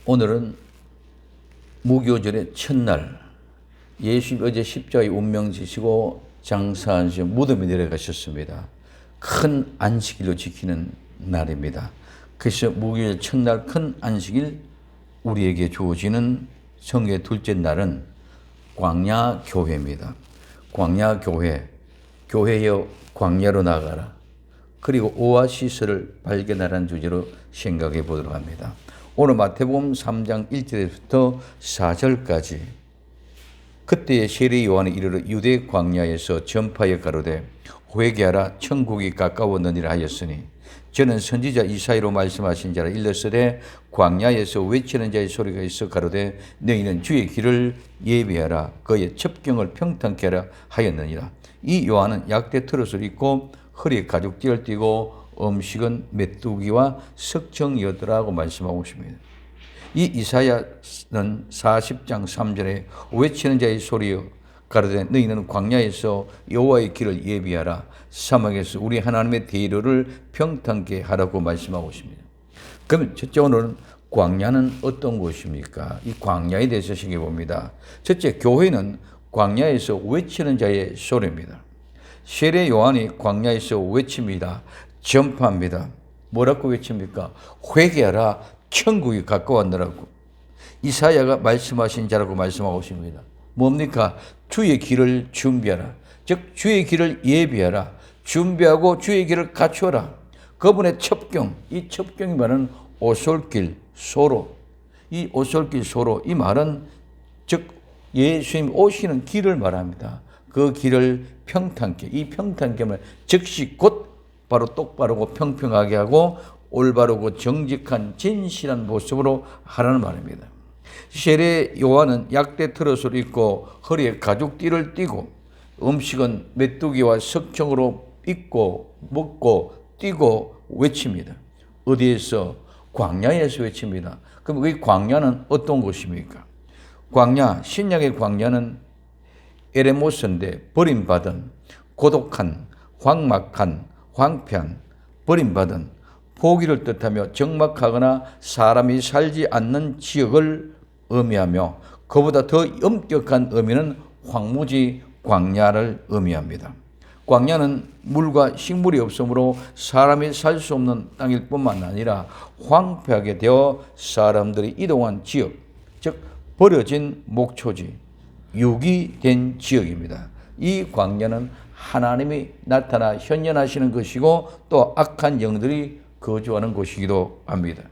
오늘은 무교절의 첫날, 예수님 어제 십자가의 운명 지시고 장사하시고 무덤에 내려가셨습니다. 큰 안식일로 지키는 날입니다. 그래서 무교절 첫날 큰 안식일 우리에게 주어지는 성의 둘째 날은 광야교회입니다. 광야교회, 교회여 광야로 나가라. 그리고 오아시스를 발견하라는 주제로 생각해 보도록 합니다. 오늘 마태복음 3장 1절에서부터 4절까지 그때의 세례 요한이 이르러 유대 광야에서 전파에 가로되 회개하라 천국이 가까웠느니라 하였으니 저는 선지자 이사야로 말씀하신 자라 일렀으되 광야에서 외치는 자의 소리가 있어 가로되 너희는 주의 길을 예비하라 그의 첩경을 평탄케 하라 하였느니라. 이 요한은 약대 트롯을 입고 허리에 가죽띠를 띠고 음식은 메뚜기와 석청이었더라고 말씀하고 있습니다. 이 이사야는 40장 3절에 외치는 자의 소리여 가로되 너희는 광야에서 여호와의 길을 예비하라 사막에서 우리 하나님의 대로를 평탄케 하라고 말씀하고 있습니다. 그러면 첫째 오늘은 광야는 어떤 곳입니까? 이 광야에 대해서 생각해 봅니다. 첫째, 교회는 광야에서 외치는 자의 소리입니다. 세례 요한이 광야에서 외칩니다. 전파합니다. 뭐라고 외칩니까? 회개하라 천국이 가까웠느라고. 이사야가 말씀하신 자라고 말씀하고 있습니다. 뭡니까? 주의 길을 준비하라. 즉 주의 길을 예비하라. 준비하고 주의 길을 갖추어라. 그분의 첩경, 이 첩경이 말하는 오솔길, 소로. 이 오솔길, 소로, 이 말은 즉 예수님 오시는 길을 말합니다. 그 길을 평탄케, 이 평탄케는 즉시 곧 바로 똑바르고 평평하게 하고 올바르고 정직한 진실한 모습으로 하라는 말입니다. 세례 요한은 약대 트롯을 입고 허리에 가죽띠를 띠고 음식은 메뚜기와 석청으로 입고 먹고 뛰고 외칩니다. 어디에서? 광야에서 외칩니다. 그럼 이 광야는 어떤 곳입니까? 광야, 신약의 광야는 에레모스인데 버림받은, 고독한, 황막한, 황폐한, 버림받은, 포기를 뜻하며 적막하거나 사람이 살지 않는 지역을 의미하며 그보다 더 엄격한 의미는 황무지, 광야를 의미합니다. 광야는 물과 식물이 없으므로 사람이 살 수 없는 땅일 뿐만 아니라 황폐하게 되어 사람들이 이동한 지역, 즉 버려진 목초지, 유기된 지역입니다. 이 광야는 하나님이 나타나 현현하시는 것이고 또 악한 영들이 거주하는 곳이기도 합니다.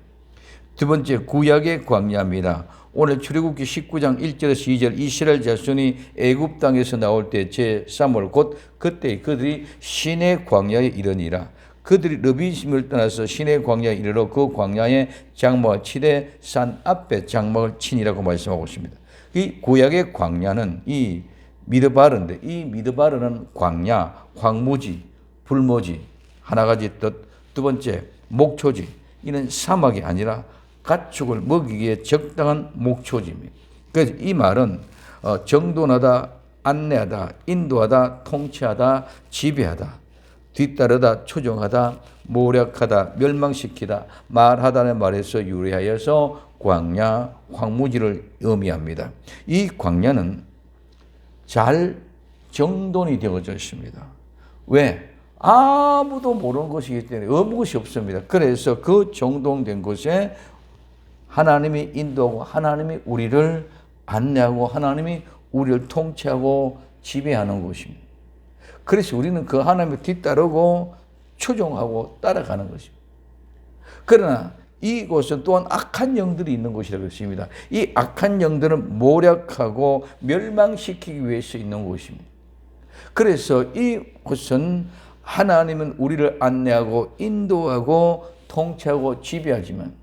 두 번째, 구약의 광야입니다. 오늘 출애굽기 19장 1절에서 2절 이스라엘 자손이 애굽 땅에서 나올 때 제3월 곧 그때 그들이 시내 광야에 이르니라. 그들이 르비심을 떠나서 시내 광야에 이르러 그 광야에 장막을 치되 산 앞에 장막을 치니라고 말씀하고 있습니다. 이 구약의 광야는 이 미드바르인데 이 미드바르는 광야, 황무지, 불모지 하나 가지 뜻. 두 번째, 목초지. 이는 사막이 아니라 가축을 먹이기에 적당한 목초지입니다. 그래서 이 말은 정돈하다, 안내하다, 인도하다, 통치하다, 지배하다, 뒤따르다, 추종하다, 모략하다, 멸망시키다, 말하다는 말에서 유래하여서 광야, 황무지를 의미합니다. 이 광야는 잘 정돈이 되어져 있습니다. 왜? 아무도 모르는 것이기 때문에 아무 것이 없습니다. 그래서 그 정돈된 곳에 하나님이 인도하고 하나님이 우리를 안내하고 하나님이 우리를 통치하고 지배하는 곳입니다. 그래서 우리는 그 하나님을 뒤따르고 추종하고 따라가는 것입니다. 그러나 이곳은 또한 악한 영들이 있는 곳이라고 했습니다. 이 악한 영들은 모략하고 멸망시키기 위해서 있는 곳입니다. 그래서 이곳은 하나님은 우리를 안내하고 인도하고 통치하고 지배하지만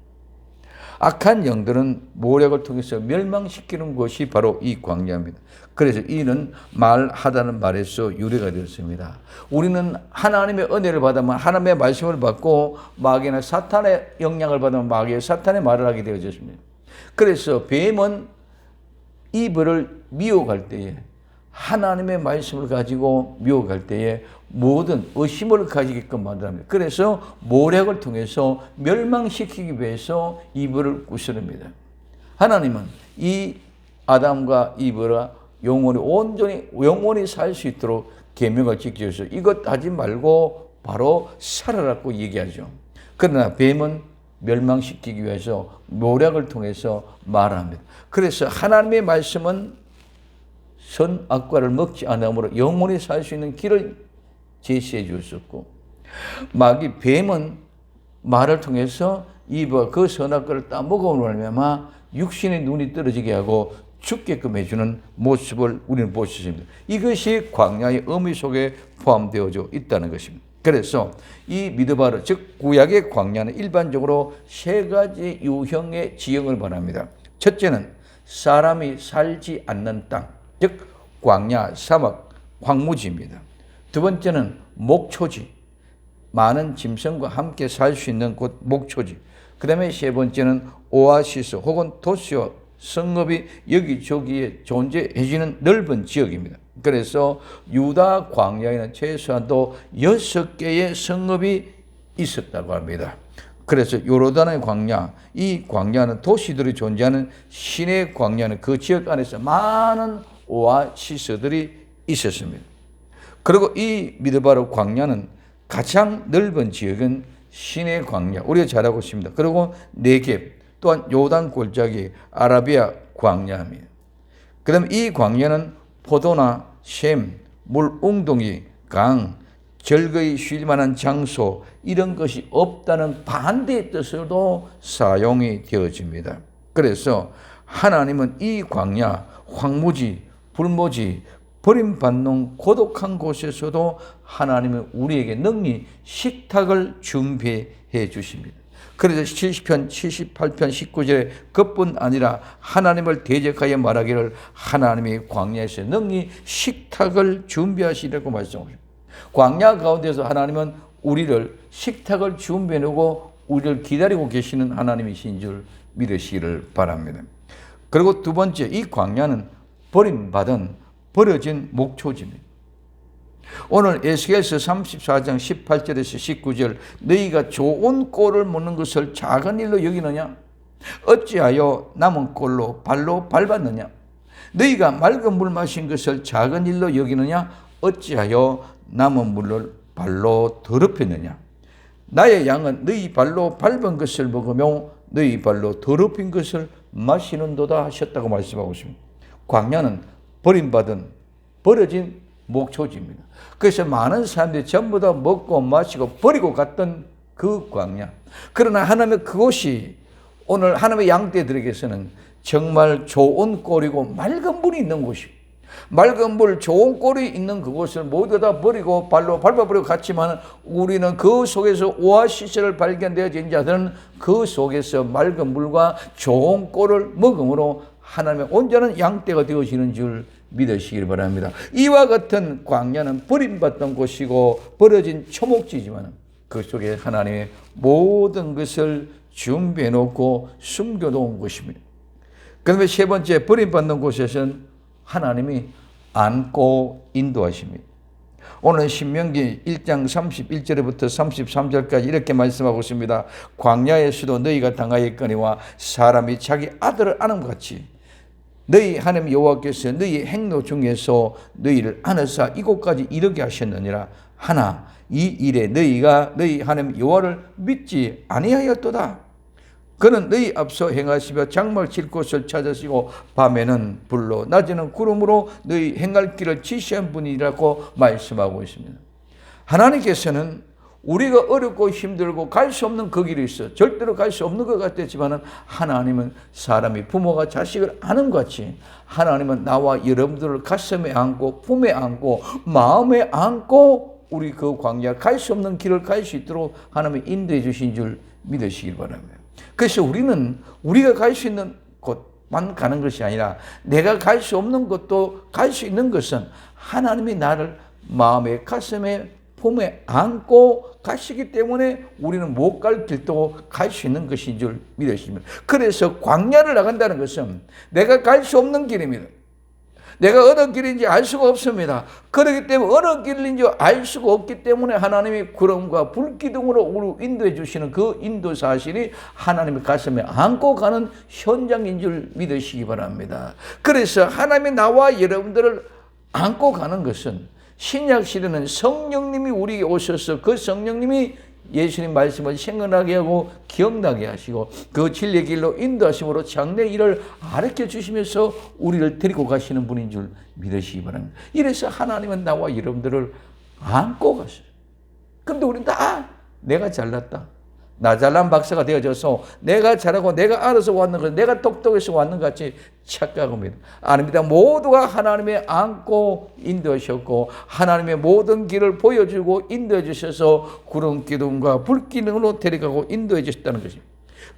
악한 영들은 모략을 통해서 멸망시키는 것이 바로 이 광야입니다. 그래서 이는 말하다는 말에서 유래가 되었습니다. 우리는 하나님의 은혜를 받으면 하나님의 말씀을 받고 마귀나 사탄의 영향을 받으면 마귀의 사탄의 말을 하게 되어졌습니다. 그래서 뱀은 이브를 미혹할 때에 하나님의 말씀을 가지고 미혹할 때에 모든 의심을 가지게끔 만듭니다. 그래서 모략을 통해서 멸망시키기 위해서 이브를 구슬합니다. 하나님은 이 아담과 이브가 영원히 살 수 있도록 계명을 지켜서 이것 하지 말고 바로 살아라고 얘기하죠. 그러나 뱀은 멸망시키기 위해서 모략을 통해서 말합니다. 그래서 하나님의 말씀은 선악과를 먹지 않으므로 영원히 살 수 있는 길을 제시해 주었고, 마귀 뱀은 말을 통해서 이브가 그 선악과를 따먹어오면 육신의 눈이 떨어지게 하고 죽게끔 해주는 모습을 우리는 볼 수 있습니다. 이것이 광야의 의미 속에 포함되어져 있다는 것입니다. 그래서 이 미드바르, 즉 구약의 광야는 일반적으로 세 가지 유형의 지형을 말합니다. 첫째는 사람이 살지 않는 땅, 즉 광야, 사막, 황무지입니다. 두 번째는 목초지, 많은 짐승과 함께 살 수 있는 곳 목초지. 그 다음에 세 번째는 오아시스 혹은 도시와 성읍이 여기저기에 존재해지는 넓은 지역입니다. 그래서 유다 광야에는 최소한도 6개의 성읍이 있었다고 합니다. 그래서 요르단의 광야, 이 광야는 도시들이 존재하는 시내 광야는 그 지역 안에서 많은 오아시스들이 있었습니다. 그리고 이 미드바르 광야는 가장 넓은 지역은 시내 광야, 우리가 잘 알고 있습니다. 그리고 네겝, 또한 요단 골짜기, 아라비아 광야입니다. 그 다음에 이 광야는 포도나 샘, 물웅덩이, 강, 절거이 쉴 만한 장소 이런 것이 없다는 반대의 뜻으로도 사용이 되어집니다. 그래서 하나님은 이 광야, 황무지, 불모지, 버림받는 고독한 곳에서도 하나님은 우리에게 능히 식탁을 준비해 주십니다. 그래서 70편, 78편, 19절에 그뿐 아니라 하나님을 대적하여 말하기를 하나님이 광야에서 능히 식탁을 준비하시라고 말씀하십니다. 광야 가운데서 하나님은 우리를 식탁을 준비해 놓고 우리를 기다리고 계시는 하나님이신 줄 믿으시기를 바랍니다. 그리고 두 번째, 이 광야는 버림받은 버려진 목초지입니다. 오늘 에스겔서 34장 18절에서 19절, 너희가 좋은 꼴을 먹는 것을 작은 일로 여기느냐? 어찌하여 남은 꼴로 발로 밟았느냐? 너희가 맑은 물 마신 것을 작은 일로 여기느냐? 어찌하여 남은 물을 발로 더럽혔느냐? 나의 양은 너희 발로 밟은 것을 먹으며 너희 발로 더럽힌 것을 마시는도다 하셨다고 말씀하고 있습니다. 광야는 버림받은 버려진 목초지입니다. 그래서 많은 사람들이 전부 다 먹고 마시고 버리고 갔던 그 광야. 그러나 하나님의 그곳이 오늘 하나님의 양떼들에게서는 정말 좋은 꼴이고 맑은 물이 있는 곳이고, 맑은 물, 좋은 꼴이 있는 그곳을 모두 다 버리고 발로 밟아버리고 갔지만 우리는 그 속에서 오아시스를 발견되어진 자들은 그 속에서 맑은 물과 좋은 꼴을 먹음으로 하나님의 온전한 양떼가 되어지는 줄 믿으시길 바랍니다. 이와 같은 광야는 버림받던 곳이고 버려진 초목지지만 그 속에 하나님의 모든 것을 준비해 놓고 숨겨 놓은 것입니다. 그다음에 세 번째, 버림받는 곳에서는 하나님이 안고 인도하십니다. 오늘 신명기 1장 31절부터 33절까지 이렇게 말씀하고 있습니다. 광야에서도 너희가 당하였거니와 사람이 자기 아들을 안음 같이 너희 하나님 여호와께서 너희 행로 중에서 너희를 안으사 이곳까지 이르게 하셨느니라. 하나 이 일에 너희가 너희 하나님 여호와를 믿지 아니하였도다. 그는 너희 앞서 행하시며 장막 칠 곳을 찾으시고 밤에는 불로 낮에는 구름으로 너희 행할 길을 지시한 분이라고 말씀하고 있습니다. 하나님께서는 우리가 어렵고 힘들고 갈 수 없는 그 길이 있어 절대로 갈 수 없는 것 같았지만 하나님은 사람이 부모가 자식을 아는 것 같이 하나님은 나와 여러분들을 가슴에 안고 품에 안고 마음에 안고 우리 그 광야 갈 수 없는 길을 갈 수 있도록 하나님이 인도해 주신 줄 믿으시길 바랍니다. 그래서 우리는 우리가 갈 수 있는 곳만 가는 것이 아니라 내가 갈 수 없는 곳도 갈 수 있는 것은 하나님이 나를 마음에 가슴에 품에 안고 가시기 때문에 우리는 못 갈 길도 갈 수 있는 것인 줄 믿으십니다. 그래서 광야를 나간다는 것은 내가 갈 수 없는 길입니다. 내가 어느 길인지 알 수가 없습니다. 그렇기 때문에 어느 길인지 알 수가 없기 때문에 하나님이 구름과 불기둥으로 우리를 인도해 주시는 그 인도 사실이 하나님의 가슴에 안고 가는 현장인 줄 믿으시기 바랍니다. 그래서 하나님이 나와 여러분들을 안고 가는 것은 신약 시대는 성령님이 우리에게 오셔서 그 성령님이 예수님 말씀을 생각나게 하고 기억나게 하시고 그 진리의 길로 인도하심으로 장래 일을 가르쳐 주시면서 우리를 데리고 가시는 분인 줄 믿으시기 바랍니다. 이래서 하나님은 나와 여러분들을 안고 가셔요. 그런데 우리는 다 내가 잘났다, 나 잘난 박사가 되어져서 내가 잘하고 내가 알아서 왔는 것, 내가 똑똑해서 왔는 것 같이 착각합니다. 아닙니다. 모두가 하나님의 안고 인도하셨고 하나님의 모든 길을 보여주고 인도해 주셔서 구름 기둥과 불기둥으로 데려가고 인도해 주셨다는 것입니다.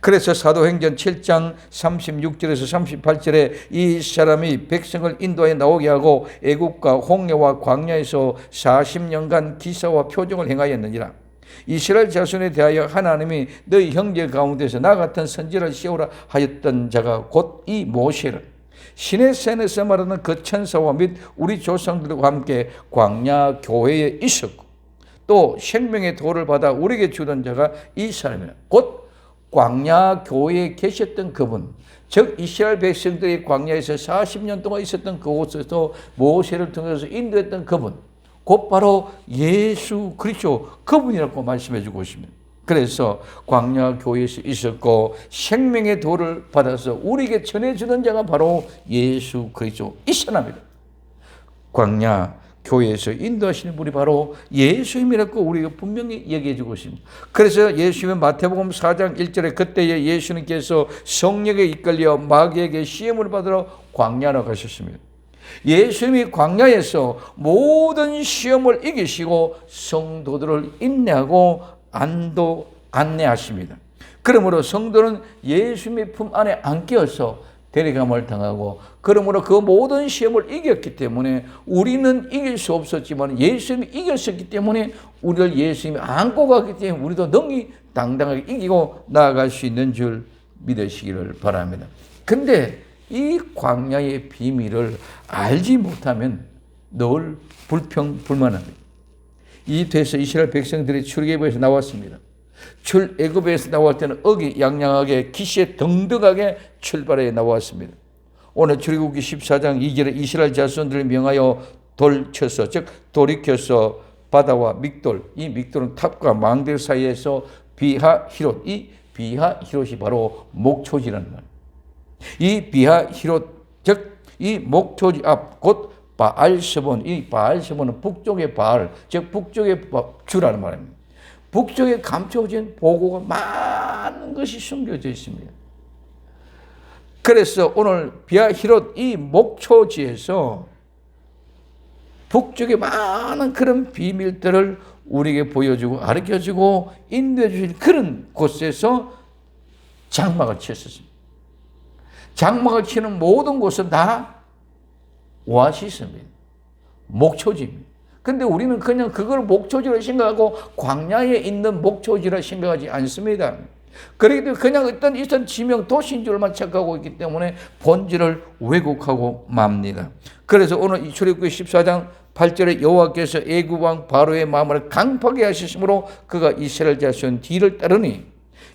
그래서 사도행전 7장 36절에서 38절에 이 사람이 백성을 인도하여 나오게 하고 애국과 홍해와 광야에서 40년간 기사와 표적을 행하였느니라. 이스라엘 자손에 대하여 하나님이 너희 형제 가운데서 나 같은 선지자를 세우라 하였던 자가 곧 이 모세를 시내산에서 말하는 그 천사와 및 우리 조상들과 함께 광야 교회에 있었고 또 생명의 도를 받아 우리에게 주던 자가 이 사람이라. 곧 광야 교회에 계셨던 그분, 즉 이스라엘 백성들이 광야에서 40년 동안 있었던 그곳에서 모세를 통해서 인도했던 그분, 곧바로 예수 그리스도 그분이라고 말씀해 주고 있습니다. 그래서 광야 교회에서 있었고 생명의 도를 받아서 우리에게 전해주는 자가 바로 예수 그리스도 이 사람입니다. 광야 교회에서 인도하시는 분이 바로 예수님이라고 우리가 분명히 얘기해 주고 있습니다. 그래서 예수님은 마태복음 4장 1절에 그때에 예수님께서 성령에 이끌려 마귀에게 시험을 받으러 광야로 가셨습니다. 예수님이 광야에서 모든 시험을 이기시고 성도들을 인내하고 안내하십니다. 그러므로 성도는 예수님의 품 안에 안겨서 데려감을 당하고 그러므로 그 모든 시험을 이겼기 때문에 우리는 이길 수 없었지만 예수님이 이겼었기 때문에 우리를 예수님이 안고 가기 때문에 우리도 능히 당당하게 이기고 나아갈 수 있는 줄 믿으시기를 바랍니다. 그런데 이 광야의 비밀을 알지 못하면 늘 불평불만합니다. 이 돼서 이스라엘 백성들이 출애굽에서 나왔습니다. 출애굽에서 나올 때는 어기양양하게 기시에 등등하게 출발해 나왔습니다. 오늘 출애굽기 14장 2절에 이스라엘 자손들을 명하여 돌쳐서 즉 돌이켜서 바다와 믹돌, 이 믹돌은 탑과 망대 사이에서 비하히롯, 이 비하히롯이 바로 목초지라는 말. 이 비하히롯 즉 이 목초지 앞 곧 바알세본, 이 바알세본은 북쪽의 바알 즉 북쪽의 주라는 말입니다. 북쪽에 감춰진 보고가 많은 것이 숨겨져 있습니다. 그래서 오늘 비하히롯 이 목초지에서 북쪽에 많은 그런 비밀들을 우리에게 보여주고 가르쳐주고 인도해 주신 그런 곳에서 장막을 쳤었습니다. 장막을 치는 모든 곳은 다 오아시스입니다. 목초지입니다. 근데 우리는 그냥 그걸 목초지로 생각하고 광야에 있는 목초지라 생각하지 않습니다. 그렇기 때문에 그냥 어떤 있던 지명 도시인 줄만 착각하고 있기 때문에 본질을 왜곡하고 맙니다. 그래서 오늘 이 출애굽기 14장 8절에 여호와께서 애굽 왕 바로의 마음을 강팍하게 하셨으므로 그가 이스라엘 자손 뒤를 따르니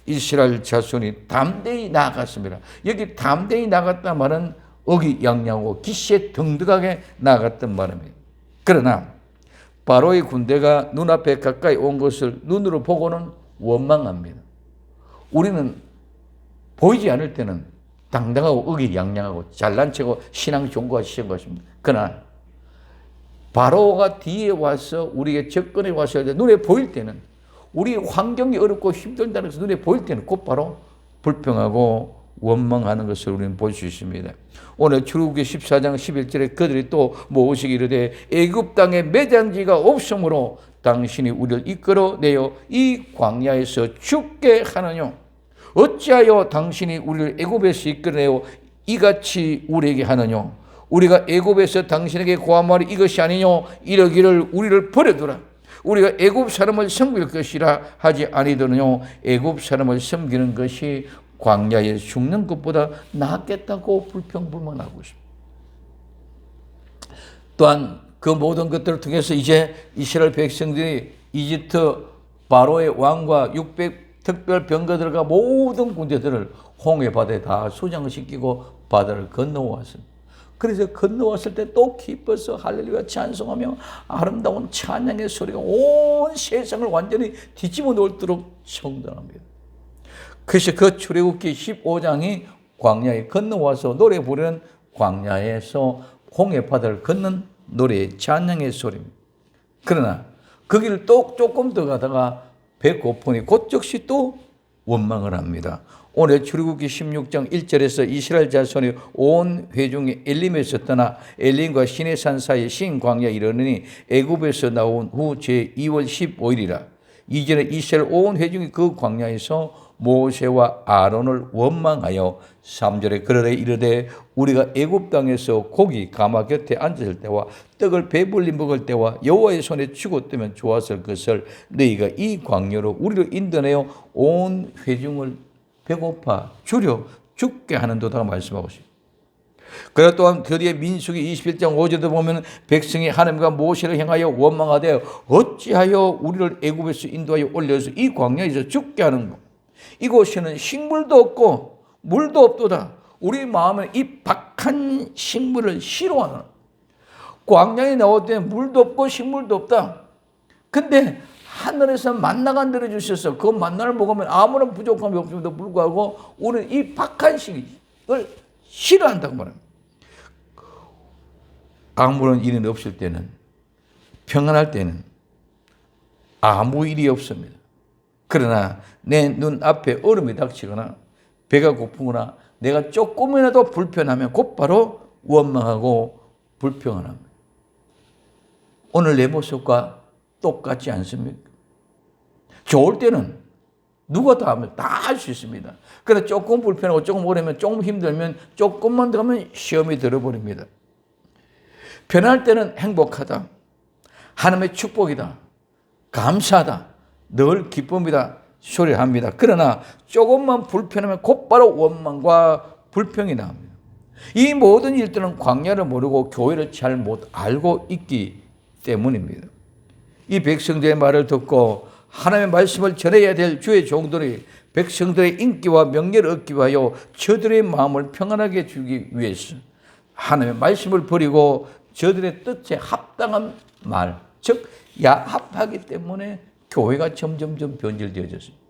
이스라엘 자손이 담대히 나아갔습니다. 여기 담대히 나갔단 말은 어기양양하고 기시에 등등하게 나아갔단 말입니다. 그러나 바로의 군대가 눈앞에 가까이 온 것을 눈으로 보고는 원망합니다. 우리는 보이지 않을 때는 당당하고 어기양양하고 잘난 척하고 신앙 종구가 시작한 것입니다. 그러나 바로가 뒤에 와서 우리에게 접근해 와서 눈에 보일 때는 우리 환경이 어렵고 힘들다는 것을 눈에 보일 때는 곧바로 불평하고 원망하는 것을 우리는 볼 수 있습니다. 오늘 출애굽기 14장 11절에 그들이 또 모으시기 이르되 애굽 땅에 매장지가 없으므로 당신이 우리를 이끌어내어 이 광야에서 죽게 하느냐? 어찌하여 당신이 우리를 애굽에서 이끌어내어 이같이 우리에게 하느냐? 우리가 애굽에서 당신에게 고한 말이 이것이 아니냐? 이러기를 우리를 버려두라. 우리가 애굽 사람을 섬길 것이라 하지 아니더느냐? 애굽 사람을 섬기는 것이 광야에 죽는 것보다 낫겠다고 불평불만하고 있습니다. 또한 그 모든 것들을 통해서 이제 이스라엘 백성들이 이집트 바로의 왕과 600 특별 병거들과 모든 군대들을 홍해 바다에 다 수장시키고 바다를 건너왔습니다. 그래서 건너왔을 때 또 기뻐서 할렐루야 찬송하며 아름다운 찬양의 소리가 온 세상을 완전히 뒤집어 놓도록 청단합니다. 그래서 그 출애굽기 15장이 광야에 건너와서 노래 부르는 광야에서 홍해 바다를 걷는 노래의 찬양의 소리입니다. 그러나 그 길을 또 조금 더 가다가 배고프니 곧 즉시 또 원망을 합니다. 오늘 출애굽기 16장 1절에서 이스라엘 자손이 온 회중이 엘림에서 떠나 엘림과 시내산 사이 신 광야에 이르느니 애굽에서 나온 후 제2월 15일이라. 이전에 이스라엘 온 회중이 그 광야에서 모세와 아론을 원망하여 3절에 그러되 이르되 우리가 애굽 땅에서 고기 가마 곁에 앉았을 때와 떡을 배불리 먹을 때와 여호와의 손에 쥐고 뜨면 좋았을 것을 너희가 이 광야로 우리를 인도하여 온 회중을 배고파 줄여 죽게 하는도다 말씀하고 있습니다. 그리고 또한 드디어 민수기 21장 5절도 보면 백성이 하나님과 모세를 향하여 원망하되 어찌하여 우리를 애굽에서 인도하여 올려서 이 광야에서 죽게 하는가. 이곳에는 식물도 없고 물도 없도다. 우리 마음은 이 박한 식물을 싫어하는, 광야에 나올 때 물도 없고 식물도 없다. 근데 하늘에서 만나가 내려주셔서 그 만나를 먹으면 아무런 부족함이 없음에도 불구하고 우리는 이 박한 식을 싫어한다고 말합니다. 아무런 일이 없을 때는, 평안할 때는 아무 일이 없습니다. 그러나 내 눈앞에 얼음이 닥치거나 배가 고프거나 내가 조금이라도 불편하면 곧바로 원망하고 불평합니다. 오늘 내 모습과 똑같지 않습니까? 좋을 때는 누가 다 하면 다 할 수 있습니다. 그러나 조금 불편하고 조금 오래면 조금 힘들면 조금만 더 하면 시험이 들어버립니다. 편할 때는 행복하다, 하나님의 축복이다, 감사하다, 늘 기쁨이다 소리합니다. 그러나 조금만 불편하면 곧바로 원망과 불평이 나옵니다. 이 모든 일들은 광야를 모르고 교회를 잘 못 알고 있기 때문입니다. 이 백성들의 말을 듣고 하나님의 말씀을 전해야 될 주의 종들이 백성들의 인기와 명예를 얻기 위하여 저들의 마음을 평안하게 주기 위해서 하나님의 말씀을 버리고 저들의 뜻에 합당한 말, 즉 야합하기 때문에 교회가 점점점 변질되어졌습니다.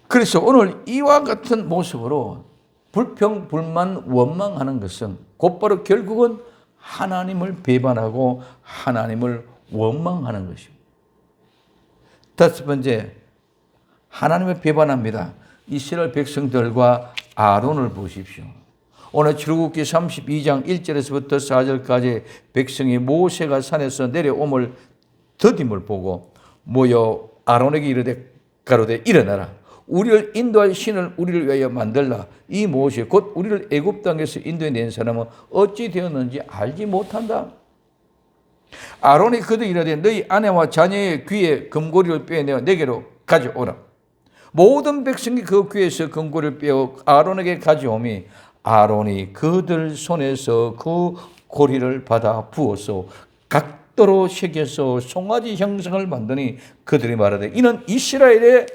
그래서 오늘 이와 같은 모습으로 불평, 불만, 원망하는 것은 곧바로 결국은 하나님을 배반하고 하나님을 원망하는 것입니다. 다섯 번째, 하나님을 배반합니다. 이스라엘 백성들과 아론을 보십시오. 오늘 출애굽기 32장 1절에서부터 4절까지 백성이 모세가 산에서 내려옴을 더딤을 보고 모여 아론에게 이르되 가로되 일어나라. 우리를 인도할 신을 우리를 위하여 만들라. 이 모세 곧 우리를 애굽 땅에서 인도해 낸 사람은 어찌 되었는지 알지 못한다. 아론이 그들 이르되 너희 아내와 자녀의 귀에 금고리를 빼내어 내게로 가져오라. 모든 백성이 그 귀에서 금고리를 빼어 아론에게 가져오미 아론이 그들 손에서 그 고리를 받아 부어서 각도로 새겨서 송아지 형상을 만드니 그들이 말하되 이는 이스라엘의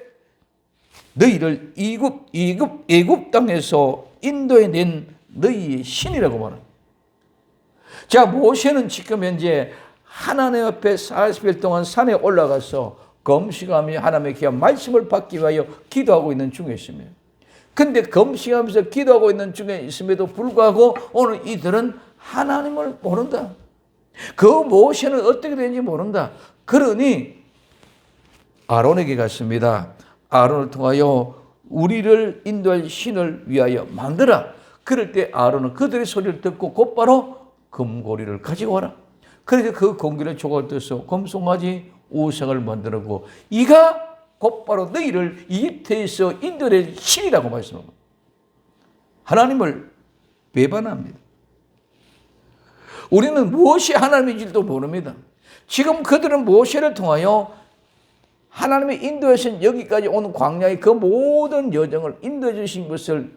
너희를 애굽 땅에서 인도해 낸 너희의 신이라고 말합니다. 자, 모세는 지금 현재 하나님 앞에 40일 동안 산에 올라가서 금식하며 하나님의 귀한 말씀을 받기 위하여 기도하고 있는 중에 있습니다. 근데 금식하면서 기도하고 있는 중에 있음에도 불구하고 오늘 이들은 하나님을 모른다. 그 모세는 어떻게 되는지 모른다. 그러니 아론에게 갔습니다. 아론을 통하여 우리를 인도할 신을 위하여 만들어. 그럴 때 아론은 그들의 소리를 듣고 곧바로 금고리를 가지고 와라. 그래서 그 금고리를 조각을 떠서 금송아지 우상을 만들고 이가 곧바로 너희를 이집트에서 인도할 신이라고 말씀합니다. 하나님을 배반합니다. 우리는 무엇이 하나님인지도 모릅니다. 지금 그들은 모세를 통하여 하나님의 인도에서 여기까지 온 광야의 그 모든 여정을 인도해 주신 것을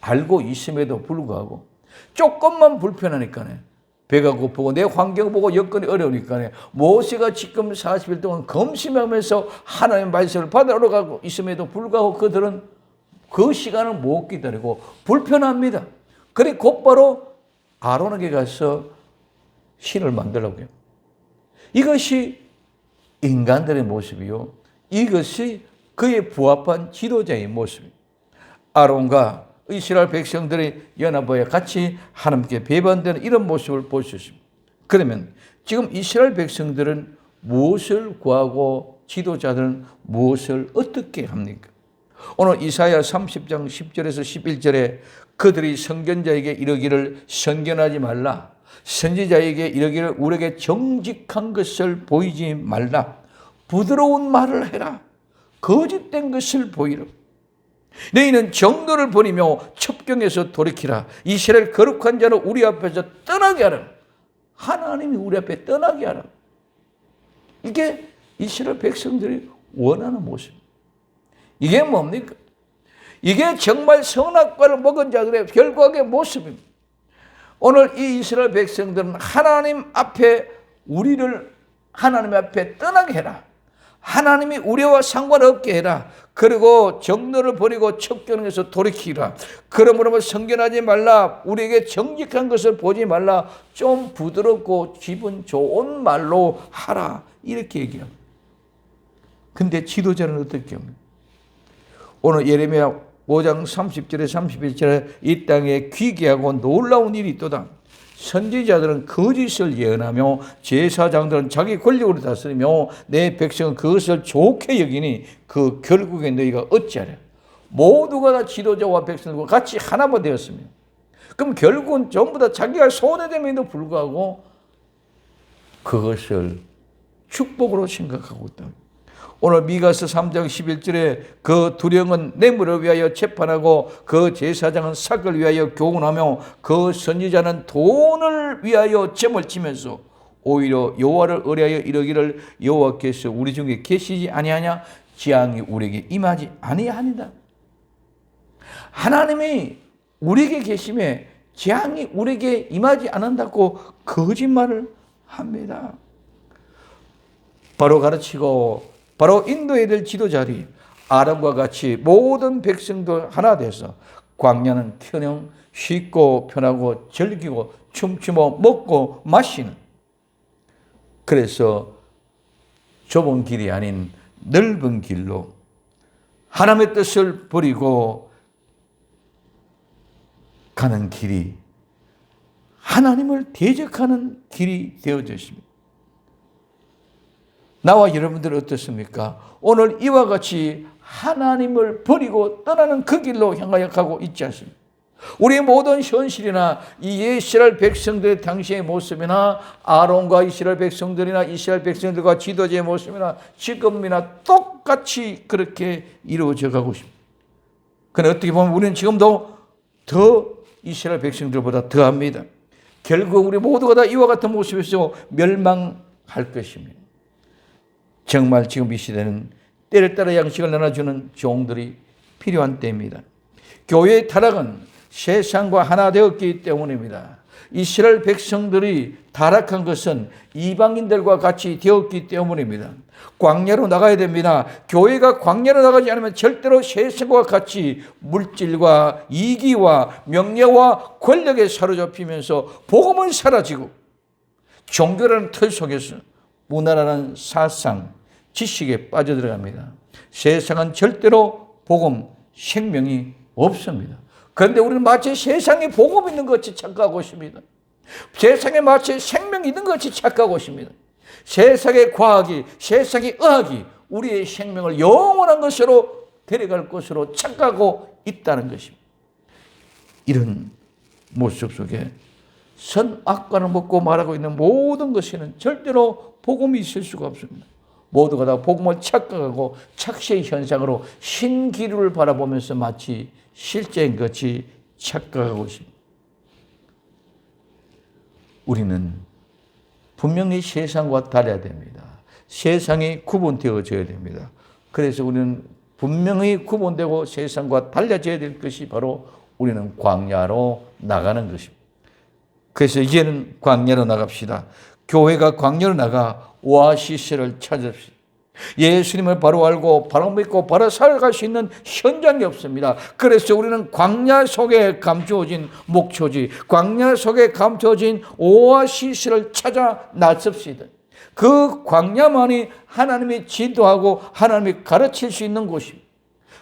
알고 있음에도 불구하고 조금만 불편하니까네. 배가 고프고 내 환경 보고 여건이 어려우니까네. 모세가 지금 40일 동안 검심하면서 하나님의 말씀을 받으러 가고 있음에도 불구하고 그들은 그 시간을 못 기다리고 불편합니다. 그래 곧바로 아론에게 가서 신을 만들라고요. 이것이 인간들의 모습이요. 이것이 그에 부합한 지도자의 모습입니다. 아론과 이스라엘 백성들이 연합하여 같이 하나님께 배반되는 이런 모습을 볼 수 있습니다. 그러면 지금 이스라엘 백성들은 무엇을 구하고 지도자들은 무엇을 어떻게 합니까? 오늘 이사야 30장 10절에서 11절에 그들이 선견자에게 이르기를 선견하지 말라. 선지자에게 이르기를 우리에게 정직한 것을 보이지 말라. 부드러운 말을 해라. 거짓된 것을 보이라. 너희는 정도를 버리며 첩경에서 돌이키라. 이스라엘 거룩한 자를 우리 앞에서 떠나게 하라. 하나님이 우리 앞에 떠나게 하라. 이게 이스라엘 백성들이 원하는 모습입니다. 이게 뭡니까? 이게 정말 선악과를 먹은 자들의 결과의 모습입니다. 오늘 이 이스라엘 백성들은 하나님 앞에 우리를 하나님 앞에 떠나게 해라. 하나님이 우리와 상관없게 해라. 그리고 정도를 버리고 첩경에서 돌이키라. 그러므로 선견하지 말라. 우리에게 정직한 것을 보지 말라. 좀 부드럽고 기분 좋은 말로 하라. 이렇게 얘기합니다. 근데 지도자는 어떻게 합니까? 오늘 예레미야 5장 30절에 31절에 이 땅에 귀기하고 놀라운 일이 있도다. 선지자들은 거짓을 예언하며 제사장들은 자기 권력으로 다스리며 내 백성은 그것을 좋게 여기니 그 결국에 너희가 어찌하랴. 모두가 다 지도자와 백성들과 같이 하나가 되었습니다. 그럼 결국은 전부 다 자기가 손해됨에도 불구하고 그것을 축복으로 생각하고 있다. 오늘 미가서 3장 11절에 그 두령은 뇌물을 위하여 재판하고 그 제사장은 삭을 위하여 교훈하며 그 선지자는 돈을 위하여 점을 치면서 오히려 여호와를 의뢰하여 이르기를 여호와께서 우리 중에 계시지 아니하냐. 재앙이 우리에게 임하지 아니하니라. 하나님이 우리에게 계심에 재앙이 우리에게 임하지 않는다고 거짓말을 합니다. 바로 가르치고 바로 인도해야 될 지도자들이 아람과 같이 모든 백성도 하나 돼서 광야는 그냥 쉽고 편하고 즐기고 춤추고 먹고 마시는, 그래서 좁은 길이 아닌 넓은 길로 하나님의 뜻을 버리고 가는 길이 하나님을 대적하는 길이 되어져 있습니다. 나와 여러분들은 어떻습니까? 오늘 이와 같이 하나님을 버리고 떠나는 그 길로 향하여 가고 있지 않습니까? 우리의 모든 현실이나 이 이스라엘 백성들의 당시의 모습이나 아론과 이스라엘 백성들이나 이스라엘 백성들과 지도자의 모습이나 지금이나 똑같이 그렇게 이루어져 가고 있습니다. 그런데 어떻게 보면 우리는 지금도 더 이스라엘 백성들보다 더합니다. 결국 우리 모두가 다 이와 같은 모습에서 멸망할 것입니다. 정말 지금 이 시대는 때를 따라 양식을 나눠주는 종들이 필요한 때입니다. 교회의 타락은 세상과 하나 되었기 때문입니다. 이스라엘 백성들이 타락한 것은 이방인들과 같이 되었기 때문입니다. 광야로 나가야 됩니다. 교회가 광야로 나가지 않으면 절대로 세상과 같이 물질과 이기와 명예와 권력에 사로잡히면서 복음은 사라지고 종교라는 틀 속에서 문화라는 사상, 지식에 빠져들어갑니다. 세상은 절대로 복음, 생명이 없습니다. 그런데 우리는 마치 세상에 복음 있는 것 같이 착각하고 있습니다. 세상에 마치 생명이 있는 것 같이 착각하고 있습니다. 세상의 과학이, 세상의 의학이 우리의 생명을 영원한 것으로 데려갈 것으로 착각하고 있다는 것입니다. 이런 모습 속에 선악과를 먹고 말하고 있는 모든 것에는 절대로 복음이 있을 수가 없습니다. 모두가 다 복음을 착각하고 착시의 현상으로 신기루를 바라보면서 마치 실제인 것이 착각하고 있습니다. 우리는 분명히 세상과 달라야 됩니다. 세상이 구분되어져야 됩니다. 그래서 우리는 분명히 구분되고 세상과 달라져야 될 것이 바로 우리는 광야로 나가는 것입니다. 그래서 이제는 광야로 나갑시다. 교회가 광야로 나가 오아시스를 찾읍시다. 예수님을 바로 알고 바로 믿고 바로 살아갈 수 있는 현장이 없습니다. 그래서 우리는 광야 속에 감추어진 목초지, 광야 속에 감추어진 오아시스를 찾아 나섭시다. 그 광야만이 하나님이 지도하고 하나님이 가르칠 수 있는 곳입니다.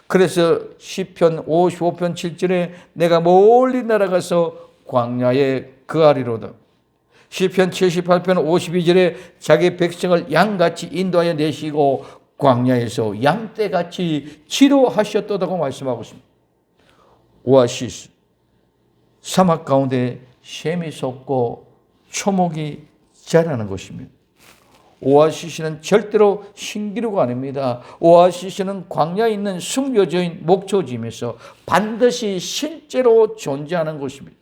그래서 시편 55편 7절에 내가 멀리 날아가서 광야에 거하리로다. 시편 78편 52절에 자기 백성을 양같이 인도하여 내시고 광야에서 양떼같이 치료하셨다고 말씀하고 있습니다. 오아시스, 사막 가운데 샘이 솟고 초목이 자라는 것입니다. 오아시스는 절대로 신기루가 아닙니다. 오아시스는 광야에 있는 숨겨진 목초지면서 반드시 실제로 존재하는 것입니다.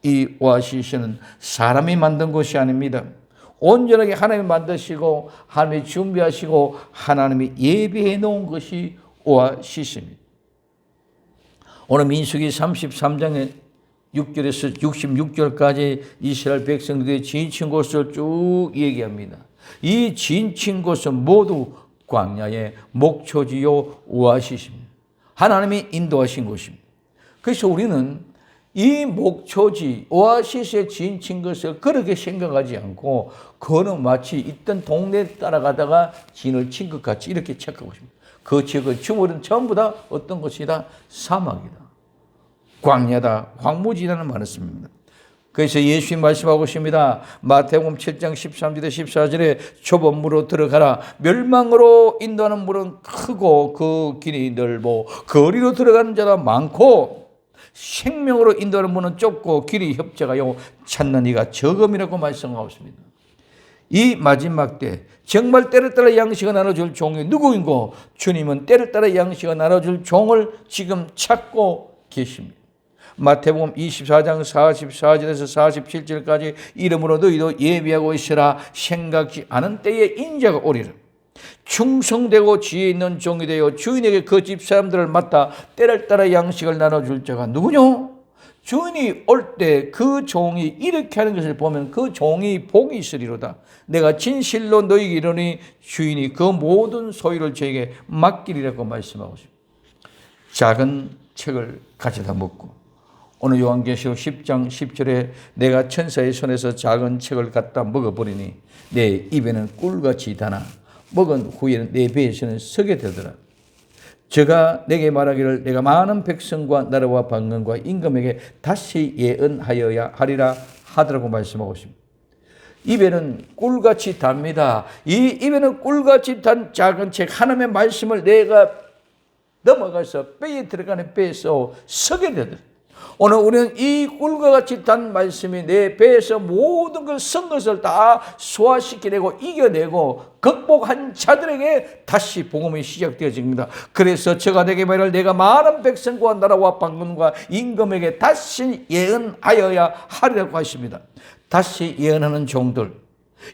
이 오아시스는 사람이 만든 것이 아닙니다. 온전하게 하나님이 만드시고 하나님이 준비하시고 하나님이 예비해 놓은 것이 오아시스입니다. 오늘 민수기 33장에 6절에서 66절까지 이스라엘 백성들의 지친 곳을 쭉 얘기합니다. 이 지친 곳은 모두 광야의 목초지요 오아시스입니다. 하나님이 인도하신 곳입니다. 그래서 우리는 이 목초지 오아시스에 지친 것을 그렇게 생각하지 않고 그거는 마치 있던 동네에 따라가다가 진을 친 것 같이 이렇게 착각하고 있습니다. 그 지역의 주물은 전부 다 어떤 것이다? 사막이다, 광야다, 황무지라는 말을 씁니다. 그래서 예수님 말씀하고 있습니다. 마태복음 7장 13절에 14절에 좁은 물로 들어가라. 멸망으로 인도하는 물은 크고 그 길이 넓고 거리로 들어가는 자가 많고 생명으로 인도하는 문은 좁고 길이 협착하여 찾는 이가 적음이라고 말씀하고 있습니다. 이 마지막 때 정말 때를 따라 양식을 나눠줄 종이 누구인고 주님은 때를 따라 양식을 나눠줄 종을 지금 찾고 계십니다. 마태복음 24장 44절에서 47절까지 이러므로 너희도 예비하고 있으라. 생각지 않은 때에 인자가 오리라. 충성되고 지혜 있는 종이 되어 주인에게 그 집 사람들을 맡아 때를 따라 양식을 나눠줄 자가 누구냐? 주인이 올 때 그 종이 이렇게 하는 것을 보면 그 종이 복이 있으리로다. 내가 진실로 너희에게 이르노니 주인이 그 모든 소유를 저에게 맡기리라고 말씀하고 있습니다. 작은 책을 가져다 먹고 오늘 요한계시록 10장 10절에 내가 천사의 손에서 작은 책을 갖다 먹어버리니 내 입에는 꿀같이 다나 먹은 후에는 내 배에서는 서게 되더라. 저가 내게 말하기를 내가 많은 백성과 나라와 방언과 임금에게 다시 예언하여야 하리라 하더라고 말씀하고 있습니다. 입에는 꿀같이 답니다. 이 입에는 꿀같이 단 작은 책 하나님의 말씀을 내가 넘어가서 배에 들어가는 배에서 서게 되더라. 오늘 우리는 이 꿀과 같이 단 말씀이 내 배에서 모든 걸 쓴 것을 다 소화시켜내고 이겨내고 극복한 자들에게 다시 복음이 시작되어집니다. 그래서 저가 내게 말을 내가 많은 백성과 나라와 방언과 임금에게 다시 예언하여야 하리라고 하십니다. 다시 예언하는 종들,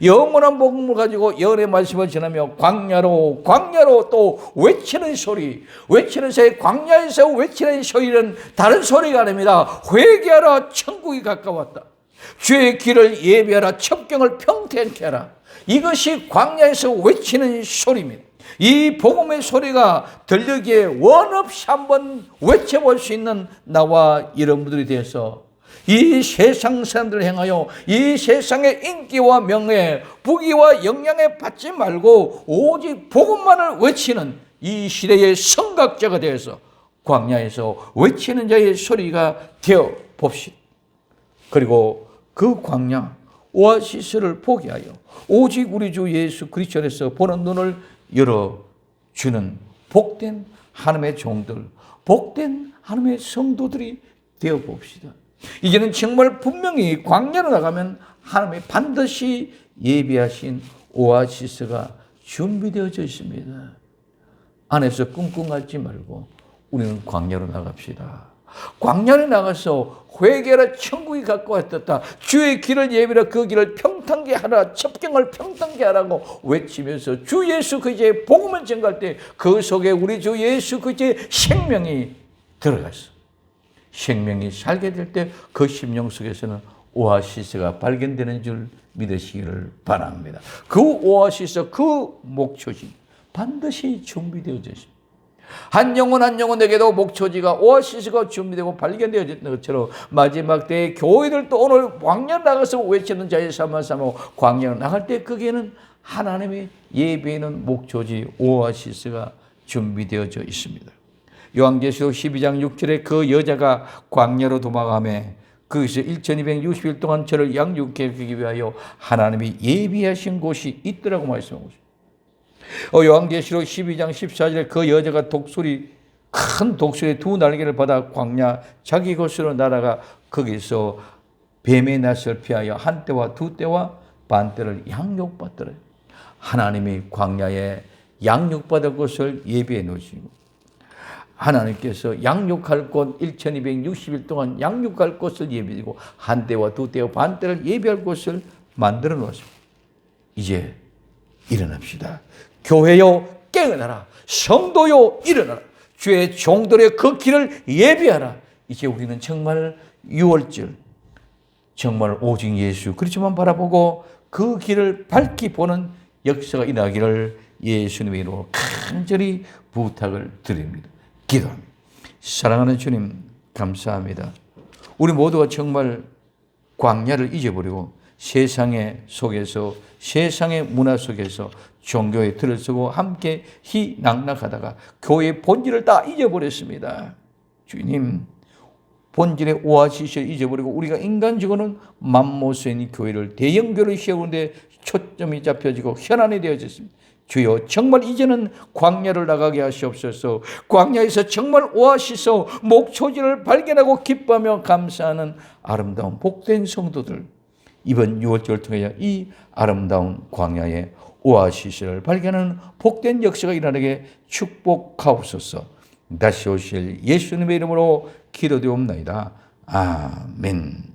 영원한 복음을 가지고 예언의 말씀을 전하며 광야로 또 외치는 소리, 외치는 소리, 광야에서 외치는 소리는 다른 소리가 아닙니다. 회개하라, 천국이 가까웠다. 주의 길을 예비하라, 첩경을 평탄케 하라. 이것이 광야에서 외치는 소리입니다. 이 복음의 소리가 들리기에 원없이 한번 외쳐볼 수 있는 나와 여러분들이 되어서 이 세상 사람들을 향하여 이 세상의 인기와 명예, 부귀와 영향에 받지 말고 오직 복음만을 외치는 이 시대의 선각자가 되어서 광야에서 외치는 자의 소리가 되어 봅시다. 그리고 그 광야 오아시스를 보게 하여 오직 우리 주 예수 그리스도 안에서 보는 눈을 열어주는 복된 하나님의 종들, 복된 하나님의 성도들이 되어 봅시다. 이제는 정말 분명히 광야로 나가면 하나님이 반드시 예비하신 오아시스가 준비되어져 있습니다. 안에서 끙끙 앓지 말고 우리는 광야로 나갑시다. 광야로 나가서 회개하라, 천국이 가까웠다. 주의 길을 예비하라, 그 길을 평탄케 하라, 첩경을 평탄케 하라고 외치면서 주 예수 그리스도의 복음을 전갈 때 그 속에 우리 주 예수 그리스도의 생명이 들어갔어. 생명이 살게 될 때 그 심령 속에서는 오아시스가 발견되는 줄 믿으시기를 바랍니다. 그 오아시스, 그 목초지 반드시 준비되어져 있습니다. 한 영혼 한 영혼에게도 목초지가 오아시스가 준비되고 발견되어졌던 것처럼 마지막 때에 교회들도 오늘 광야 나가서 외치는 자의 삼아 광야 나갈 때 거기에는 하나님의 예배에는 목초지 오아시스가 준비되어져 있습니다. 요한계시록 12장 6절에 그 여자가 광야로 도망하며 거기서 1260일 동안 저를 양육해 주기 위하여 하나님이 예비하신 곳이 있더라고 말씀하고 있습니다. 요한계시록 12장 14절에 그 여자가 큰 독수리 두 날개를 받아 광야 자기 곳으로 날아가 거기서 뱀의 낯을 피하여 한 때와 두 때와 반 때를 양육받더라. 하나님이 광야에 양육받을 곳을 예비해 놓으시고 하나님께서 양육할 곳 1260일 동안 양육할 곳을 예비하고 한 때와 두 때와 반 때를 예비할 곳을 만들어 놓았습니다. 이제 일어납시다. 교회여 깨어나라. 성도여 일어나라. 주의 종들의 그 길을 예비하라. 이제 우리는 정말 6월절 정말 오직 예수 그리스도만 바라보고 그 길을 밝히 보는 역사가 일어나기를 예수님의 이름으로 간절히 부탁을 드립니다. 기도합니다. 사랑하는 주님 감사합니다. 우리 모두가 정말 광야를 잊어버리고 세상의 속에서 세상의 문화 속에서 종교에 들어서고 함께 희낙낙하다가 교회의 본질을 다 잊어버렸습니다. 주님 본질의 오아시스를 잊어버리고 우리가 인간적으로는 맘모스인 교회를 대형교회를 세우는데 초점이 잡혀지고 현안이 되어졌습니다. 주여 정말 이제는 광야를 나가게 하시옵소서. 광야에서 정말 오아시스 목초지를 발견하고 기뻐하며 감사하는 아름다운 복된 성도들 이번 6월절을 통해 이 아름다운 광야의 오아시스를 발견하는 복된 역사가 일어나게 축복하옵소서. 다시 오실 예수님의 이름으로 기도되옵나이다. 아멘.